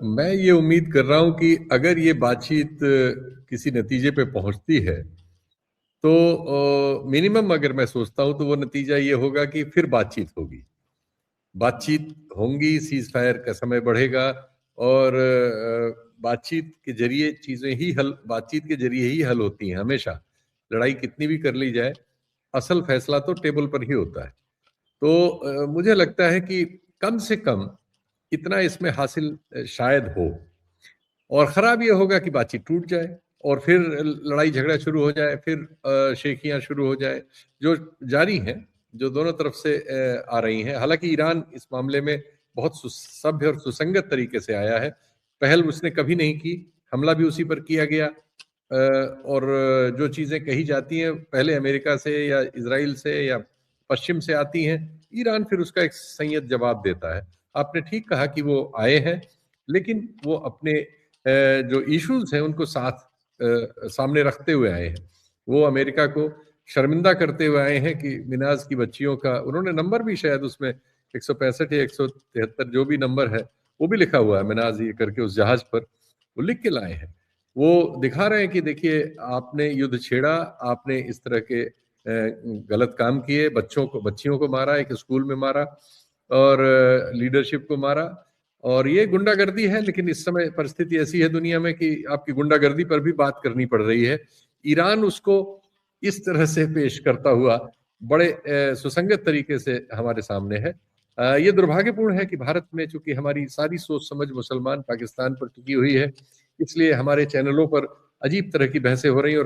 मैं ये उम्मीद कर रहा हूं कि अगर ये बातचीत किसी नतीजे पे पहुंचती है तो मिनिमम अगर मैं सोचता हूं तो वो नतीजा ये होगा कि फिर बातचीत होगी। बातचीत होंगी, सीज फायर का समय बढ़ेगा और बातचीत के जरिए ही हल होती हैं हमेशा। लड़ाई कितनी भी कर ली जाए, असल फैसला तो टेबल पर ही होता है। तो मुझे लगता है कि कम से कम इतना इसमें हासिल शायद हो। और खराब ये होगा कि बातचीत टूट जाए और फिर लड़ाई झगड़ा शुरू हो जाए, फिर शेखियां शुरू हो जाए, जो जारी हैं, जो दोनों तरफ से आ रही हैं। हालांकि ईरान इस मामले में बहुत सभ्य और सुसंगत तरीके से आया है। पहल उसने कभी नहीं की, हमला भी उसी पर किया गया। और जो चीजें कही जाती हैं पहले अमेरिका से या इसराइल से या पश्चिम से आती हैं, ईरान फिर उसका एक संयत जवाब देता है। आपने ठीक कहा कि वो आए हैं, लेकिन वो अपने जो इश्यूज हैं उनको सामने रखते हुए आए हैं। वो अमेरिका को शर्मिंदा करते हुए आए हैं कि मिनाज की बच्चियों का उन्होंने नंबर भी शायद उसमें 165 या 173 जो भी नंबर है वो भी लिखा हुआ है मिनाज ये करके उस जहाज पर, वो लिख के लाए हैं। वो दिखा रहे हैं कि देखिए आपने युद्ध छेड़ा, आपने इस तरह के गलत काम किए, बच्चियों को मारा, एक स्कूल में मारा और लीडरशिप को मारा। और ये गुंडागर्दी है, लेकिन इस समय परिस्थिति ऐसी है दुनिया में कि आपकी गुंडागर्दी पर भी बात करनी पड़ रही है। ईरान उसको इस तरह से पेश करता हुआ बड़े सुसंगत तरीके से हमारे सामने है। ये दुर्भाग्यपूर्ण है कि भारत में चूंकि हमारी सारी सोच समझ मुसलमान पाकिस्तान पर टिकी हुई है, इसलिए हमारे चैनलों पर अजीब तरह की बहसें हो रही हैं और